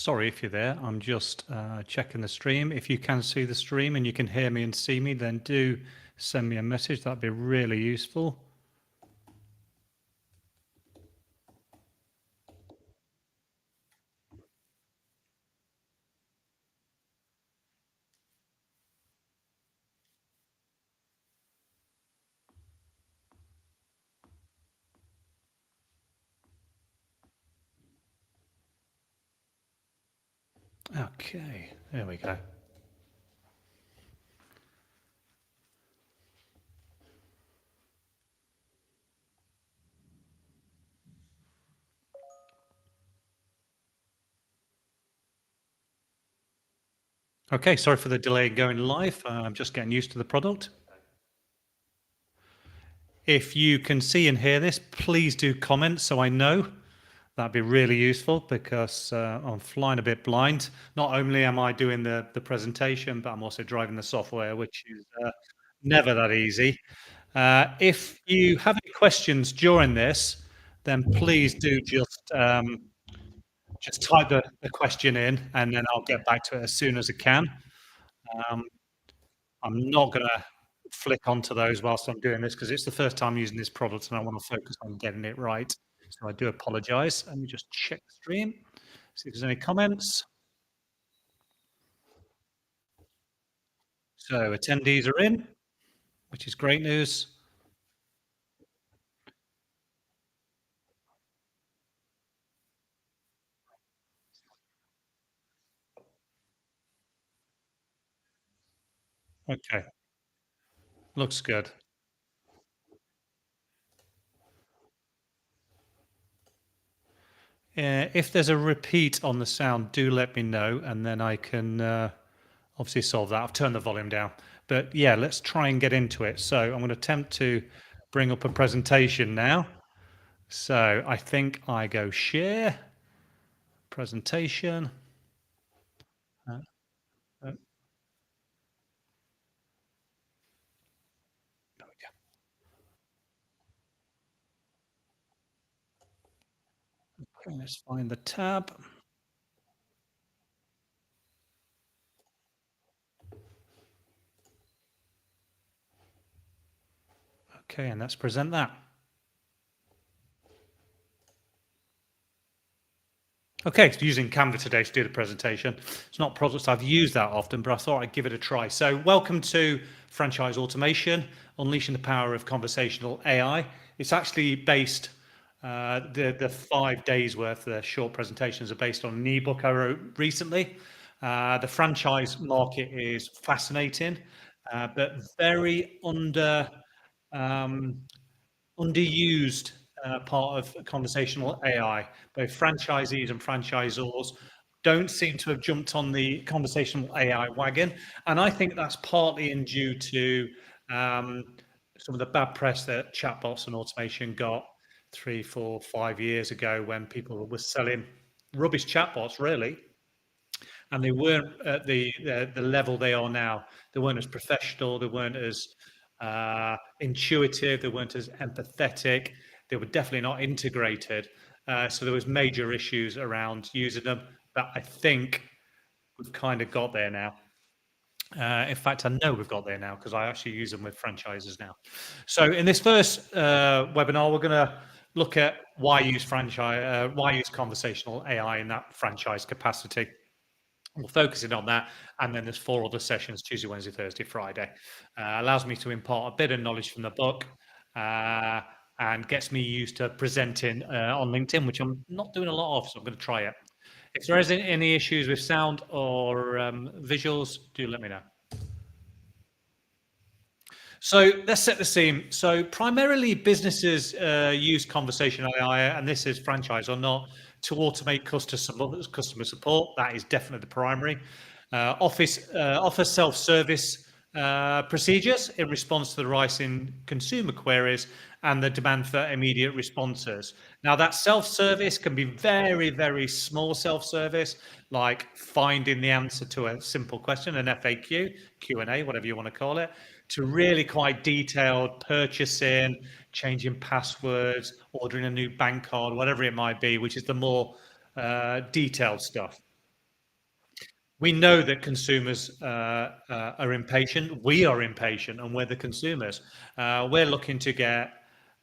Sorry if you're there. I'm just checking the stream. If you can see the stream and you can hear me and see me, then do send me a message. That'd be really useful. Okay, there we go. Okay, sorry for the delay in going live. I'm just getting used to the product. If you can see and hear this, please do comment so I know. That'd be really useful because I'm flying a bit blind. Not only am I doing the presentation, but I'm also driving the software, which is never that easy. If you have any questions during this, then please do just type the question in, and then I'll get back to it as soon as I can. Um, I'm not going to flick onto those whilst I'm doing this because it's the first time using this product, and I want to focus on getting it right. So I do apologise. Let me just check the stream, see if there's any comments. So attendees are in, which is great news. Okay, looks good. If there's a repeat on the sound, do let me know, and then I can obviously solve that. I've turned the volume down. But yeah, let's try and get into it. So I'm going to attempt to bring up a presentation now. So I think I go share, presentation. Uh, uh, there we go. Okay, let's find the tab. Okay, and let's present that. Okay, so using Canva today to do the presentation. It's not products I've used that often, but I thought I'd give it a try. So welcome to Franchise Automation, Unleashing the Power of Conversational AI. It's actually based, the 5 days worth of the short presentations are based on an ebook I wrote recently. The franchise market is fascinating, but very um, underused part of conversational AI. Both franchisees and franchisors don't seem to have jumped on the conversational AI wagon, and I think that's partly in due to um, some of the bad press that chatbots and automation got 3, 4, 5 years ago when people were selling rubbish chatbots, really, and they weren't at the level they are now. They weren't as professional. They weren't as intuitive. They weren't as empathetic. They were definitely not integrated. So there was major issues around using them. But I think we've kind of got there now. In fact, I know we've got there now because I actually use them with franchises now. So in this first webinar, we're going to look at why use conversational AI in that franchise capacity. We're focusing on that, and then there's 4 other sessions: Tuesday, Wednesday, Thursday, Friday. Allows me to impart a bit of knowledge from the book, and gets me used to presenting on LinkedIn, which I'm not doing a lot of, so I'm going to try it. If there is any issues with sound or visuals, do let me know. So let's set the scene. So primarily businesses use conversational AI, and this is franchise or not, to automate customer support. That is definitely the primary. Offer self-service procedures in response to the rise in consumer queries and the demand for immediate responses. Now that self-service can be very, very small self-service, like finding the answer to a simple question, an FAQ, Q&A, whatever you want to call it, to really quite detailed purchasing, changing passwords, ordering a new bank card, whatever it might be, which is the more detailed stuff. We know that consumers are impatient. We are impatient, and we're the consumers. We're looking to get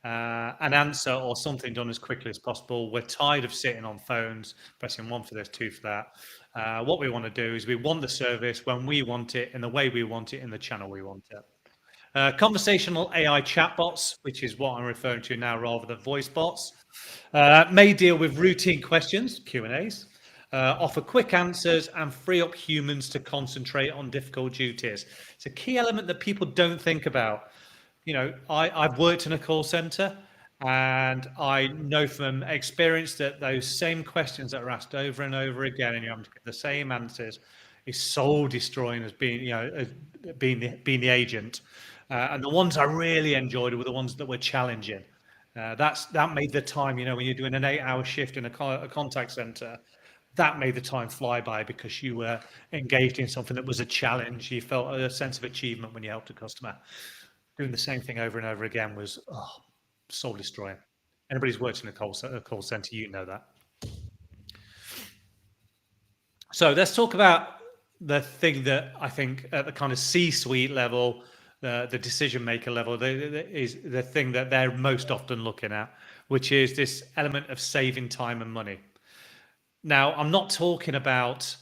an answer or something done as quickly as possible. We're tired of sitting on phones, pressing one for this, two for that. What we want to do is we want the service when we want it, in the way we want it, in the channel we want it. Conversational AI chatbots, which is what I'm referring to now rather than voice bots, may deal with routine questions, Q&As, offer quick answers and free up humans to concentrate on difficult duties. It's a key element that people don't think about. You know, I've worked in a call center, and I know from experience that those same questions that are asked over and over again, and you have to get the same answers, is soul destroying as being, as being the agent. And the ones I really enjoyed were the ones that were challenging. That made the time, when you're doing an 8-hour shift in a contact center, that made the time fly by because you were engaged in something that was a challenge. You felt a sense of achievement when you helped a customer. Doing the same thing over and over again was soul destroying. Anybody's worked in a call center, you know that. So let's talk about the thing that I think at the kind of C-suite level, the decision maker level, is the thing that they're most often looking at, which is this element of saving time and money. Now, I'm not talking about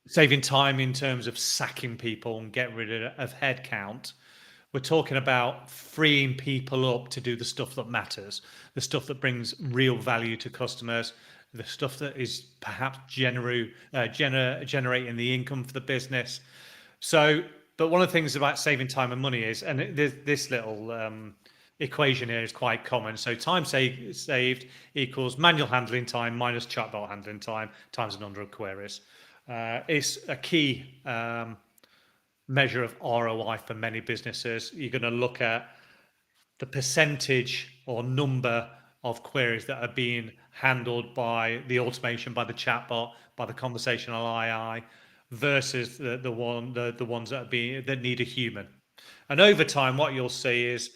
saving time in terms of sacking people and getting rid of headcount. We're talking about freeing people up to do the stuff that matters, the stuff that brings real value to customers, the stuff that is perhaps generating the income for the business. So, but one of the things about saving time and money is, and this little equation here is quite common. So time saved equals manual handling time minus chatbot handling time times the number of queries. It's a key measure of ROI for many businesses. You're going to look at the percentage or number of queries that are being handled by the automation, by the chatbot, by the conversational AI, versus the ones that need a human. And over time, what you'll see is,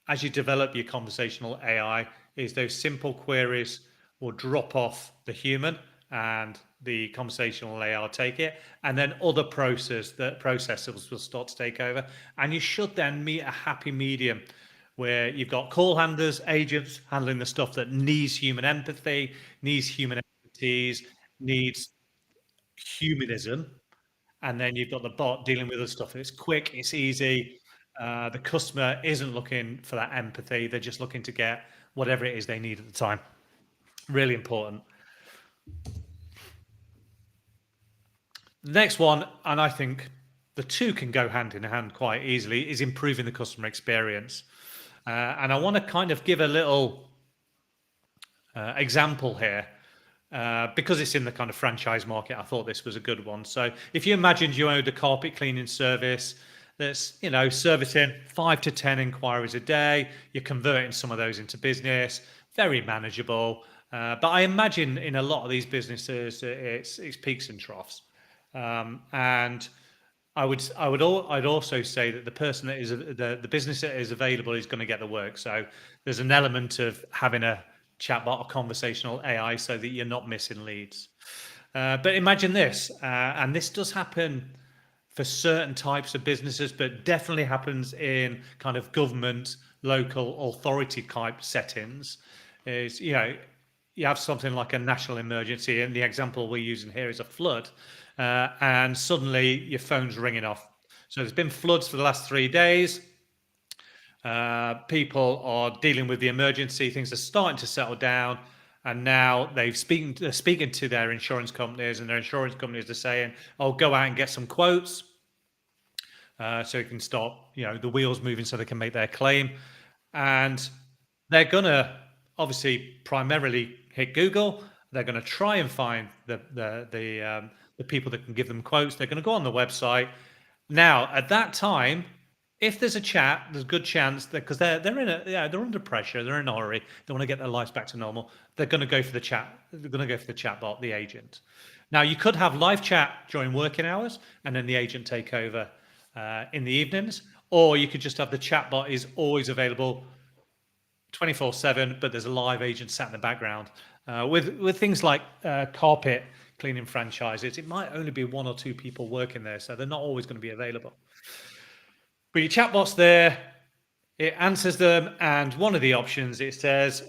as you develop your conversational AI, is those simple queries will drop off the human and the conversational AI will take it, and then other processors will start to take over. And you should then meet a happy medium where you've got call handlers, agents handling the stuff that needs human empathy, needs human expertise, needs humanism, and then you've got the bot dealing with the stuff. It's quick, it's easy. The customer isn't looking for that empathy; they're just looking to get whatever it is they need at the time. Really important. The next one, and I think the two can go hand in hand quite easily, is improving the customer experience. And I want to kind of give a little example here. Because it's in the kind of franchise market, I thought this was a good one. So if you imagined you owned a carpet cleaning service that's, servicing 5 to 10 inquiries a day, you're converting some of those into business, very manageable. But I imagine in a lot of these businesses, it's peaks and troughs. And I'd also say that the person that is the business that is available is going to get the work. So there's an element of having a chatbot or conversational AI so that you're not missing leads. But imagine this, and this does happen for certain types of businesses, but definitely happens in kind of government, local authority type settings. Is you have something like a national emergency, and the example we're using here is a flood, and suddenly your phone's ringing off. So there's been floods for the last 3 days. People are dealing with the emergency. Things are starting to settle down, and now they're speaking to their insurance companies, and their insurance companies are saying, "Oh, go out and get some quotes, so you can start, the wheels moving, so they can make their claim." And they're gonna obviously primarily hit Google. They're going to try and find the people that can give them quotes. They're going to go on the website. Now, at that time, if there's a chat, there's a good chance that, because they're under pressure, they're in a hurry, they want to get their lives back to normal. They're going to go for the chat. They're going to go for the chatbot, the agent. Now, you could have live chat during working hours, and then the agent take over in the evenings, or you could just have the chatbot is always available 24/7, but there's a live agent sat in the background. With things like carpet cleaning franchises, it might only be one or two people working there, so they're not always going to be available. But your chatbot's there, it answers them, and one of the options it says,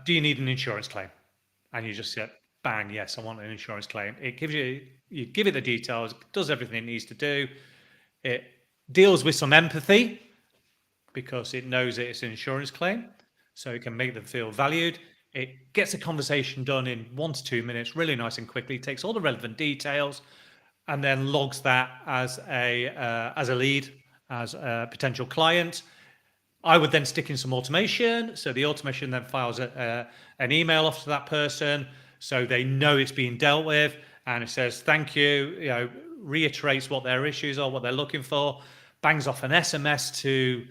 "Do you need an insurance claim?" And you just say, "Bang, yes, I want an insurance claim." It gives you give it the details, does everything it needs to do. It deals with some empathy because it knows that it's an insurance claim, so it can make them feel valued. It gets a conversation done in 1 to 2 minutes, really nice and quickly. Takes all the relevant details, and then logs that as a lead, as a potential client. I would then stick in some automation, so the automation then files an email off to that person, so they know it's being dealt with, and it says thank you. Reiterates what their issues are, what they're looking for, bangs off an SMS to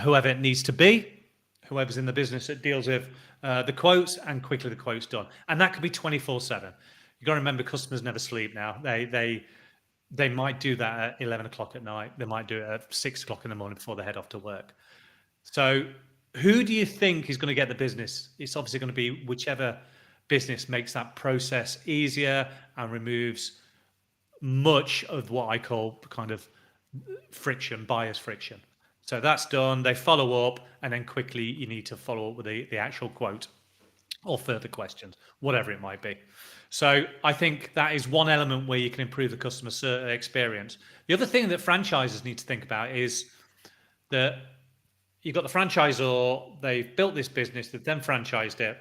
whoever it needs to be, whoever's in the business that deals with the quotes, and quickly the quote's done. And that could be 24/7. You got to remember, customers never sleep now. They might do that at 11 o'clock at night. They might do it at 6 o'clock in the morning before they head off to work. So, who do you think is going to get the business? It's obviously going to be whichever business makes that process easier and removes much of what I call kind of friction, buyer's friction. So that's done. They follow up, and then quickly you need to follow up with the actual quote or further questions, whatever it might be. So I think that is one element where you can improve the customer experience. The other thing that franchisers need to think about is that you've got the franchisor, they've built this business, they've then franchised it,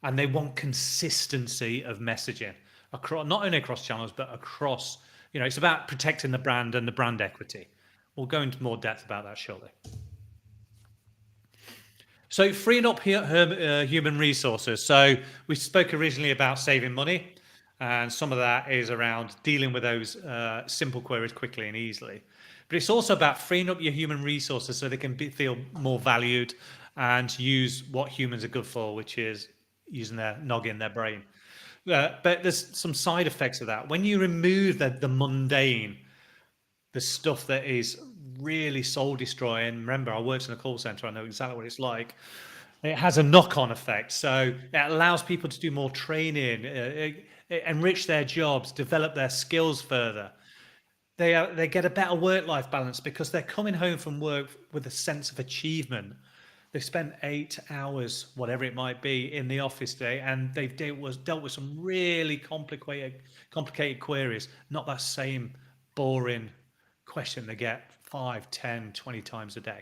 and they want consistency of messaging across, not only across channels, but across, it's about protecting the brand and the brand equity. We'll go into more depth about that shortly. So freeing up human resources. So we spoke originally about saving money, and some of that is around dealing with those simple queries quickly and easily. But it's also about freeing up your human resources so they can feel more valued and use what humans are good for, which is using their noggin, their brain. But there's some side effects of that. When you remove the mundane, the stuff that is really soul destroying. Remember, I worked in a call center. I know exactly what it's like. It has a knock-on effect. So it allows people to do more training, enrich their jobs, develop their skills further. They get a better work-life balance because they're coming home from work with a sense of achievement. They've spent 8 hours, whatever it might be, in the office today, and they've dealt with some really complicated queries, not that same boring question they get 5, 10, 20 times a day.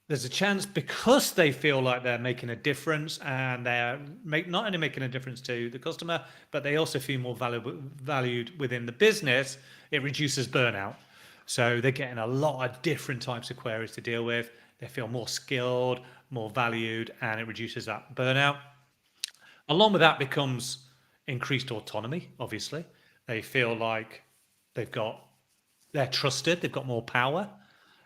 There's a chance, because they feel like they're making a difference, and they're not only making a difference to the customer, but they also feel more valued within the business. It reduces burnout. So they're getting a lot of different types of queries to deal with. They feel more skilled, more valued, and it reduces that burnout. Along with that becomes increased autonomy, obviously. They feel like they're trusted, they've got more power.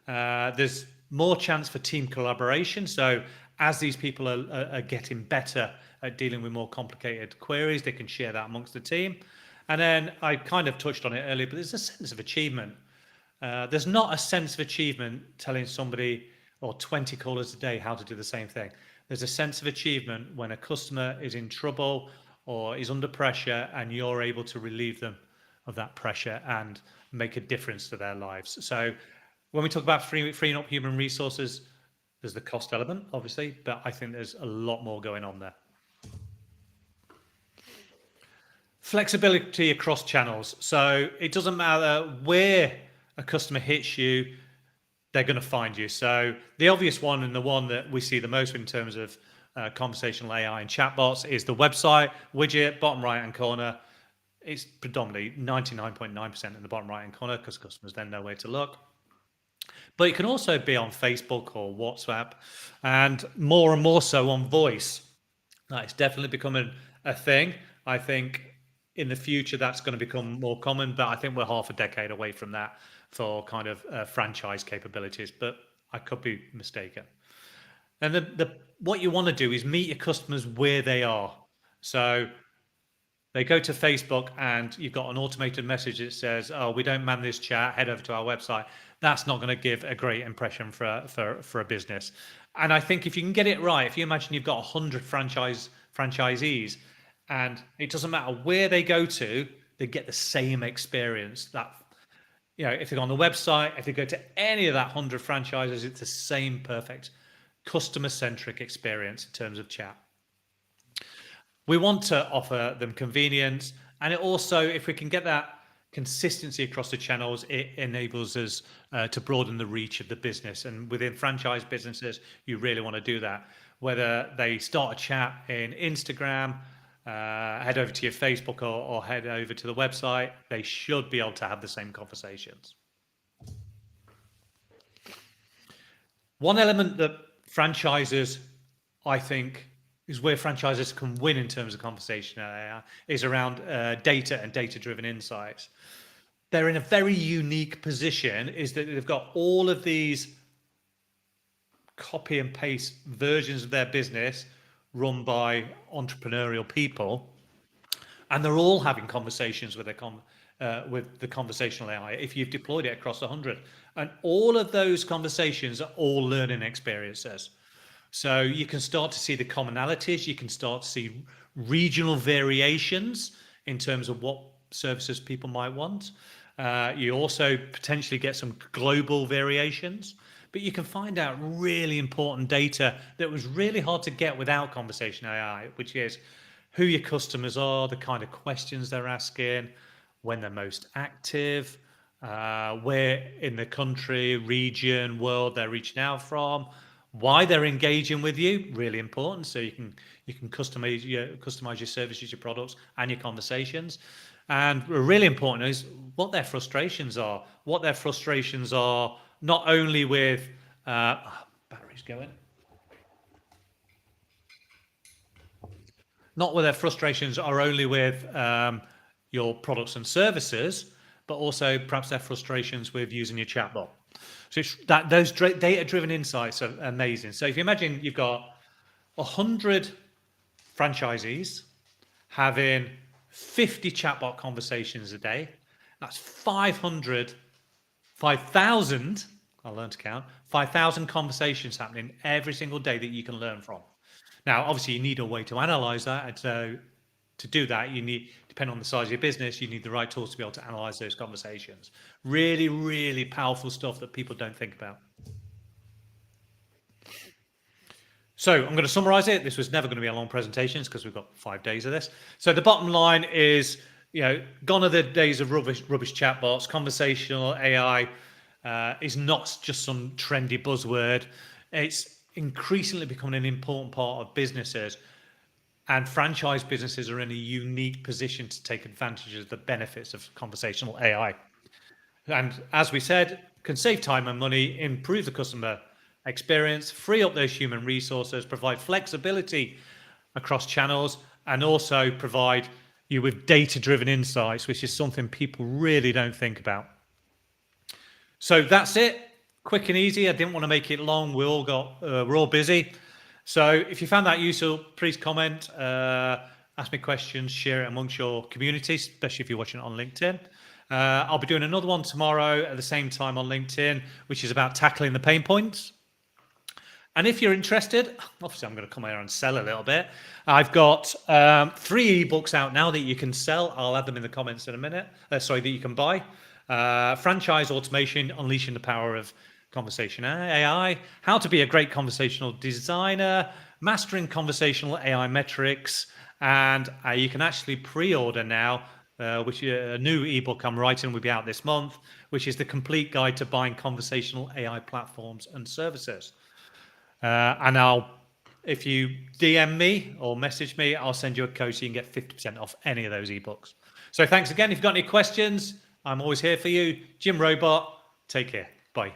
There's more chance for team collaboration. So as these people are getting better at dealing with more complicated queries, they can share that amongst the team. And then I kind of touched on it earlier, but there's a sense of achievement. There's not a sense of achievement telling somebody or 20 callers a day how to do the same thing. There's a sense of achievement when a customer is in trouble or is under pressure, and you're able to relieve them of that pressure and make a difference to their lives. So when we talk about freeing up human resources, there's the cost element, obviously, but I think there's a lot more going on there. Flexibility across channels. So it doesn't matter where a customer hits you, they're going to find you. So the obvious one, and the one that we see the most in terms of conversational AI and chatbots, is the website widget, bottom right hand corner. It's predominantly 99.9% in the bottom right hand corner because customers then know where to look. But it can also be on Facebook or WhatsApp, and more so on voice. It's definitely becoming a thing. I think in the future that's going to become more common, but I think we're half a decade away from that for kind of franchise capabilities, but I could be mistaken. And what you want to do is meet your customers where they are. So they go to Facebook and you've got an automated message that says, "Oh, we don't man this chat, head over to our website." That's not going to give a great impression for a business. And I think if you can get it right, if you imagine you've got 100 franchisees, and it doesn't matter where they go to, they get the same experience. That, if they go on the website, if they go to any of that 100 franchises, it's the same perfect customer-centric experience in terms of chat. We want to offer them convenience, and it also, if we can get that consistency across the channels, it enables us to broaden the reach of the business. And within franchise businesses, you really want to do that. Whether they start a chat in Instagram, head over to your Facebook, or head over to the website, they should be able to have the same conversations. One element that franchises, I think, is where franchises can win in terms of conversational AI is around data and data-driven insights. They're in a very unique position, is that they've got all of these copy and paste versions of their business run by entrepreneurial people, and they're all having conversations with with the conversational AI if you've deployed it across 100. And all of those conversations are all learning experiences. So you can start to see the commonalities, you can start to see regional variations in terms of what services people might want. You also potentially get some global variations, but you can find out really important data that was really hard to get without conversational AI, which is who your customers are, the kind of questions they're asking, when they're most active, where in the country, region, world they're reaching out from, why they're engaging with you, really important. So you can customize your services, your products, and your conversations. And really important is what their frustrations are. What their frustrations are, not only with batteries going, not where their frustrations are only with your products and services, but also perhaps their frustrations with using your chatbot. So it's those data-driven insights are amazing. So if you imagine you've got 100 franchisees having 50 chatbot conversations a day, that's 5,000, I'll learn to count, 5,000 conversations happening every single day that you can learn from. Now, obviously, you need a way to analyze that. And so to do that, you need, depending on the size of your business, you need the right tools to be able to analyze those conversations. Really, really powerful stuff that people don't think about. So I'm going to summarize it. This was never going to be a long presentation because we've got 5 days of this. So the bottom line is, gone are the days of rubbish chatbots. Conversational AI is not just some trendy buzzword. It's increasingly becoming an important part of businesses. And franchise businesses are in a unique position to take advantage of the benefits of conversational AI. And as we said, can save time and money, improve the customer experience, free up those human resources, provide flexibility across channels, and also provide you with data-driven insights, which is something people really don't think about. So that's it. Quick and easy. I didn't want to make it long. We're all busy. So if you found that useful, please comment, ask me questions, share it amongst your community, especially if you're watching it on LinkedIn. I'll be doing another one tomorrow at the same time on LinkedIn, which is about tackling the pain points. And if you're interested, obviously I'm going to come here and sell a little bit. I've got 3 ebooks out now that you can sell. I'll add them in the comments in a minute. That you can buy. Franchise Automation, Unleashing the Power of Conversational AI, How to Be a Great Conversational Designer, Mastering Conversational AI Metrics, and you can actually pre-order now, which a new ebook I'm writing will be out this month, which is the complete guide to buying conversational AI platforms and services. And if you DM me or message me, I'll send you a code so you can get 50% off any of those ebooks. So thanks again. If you've got any questions, I'm always here for you. Jim Robot, take care. Bye.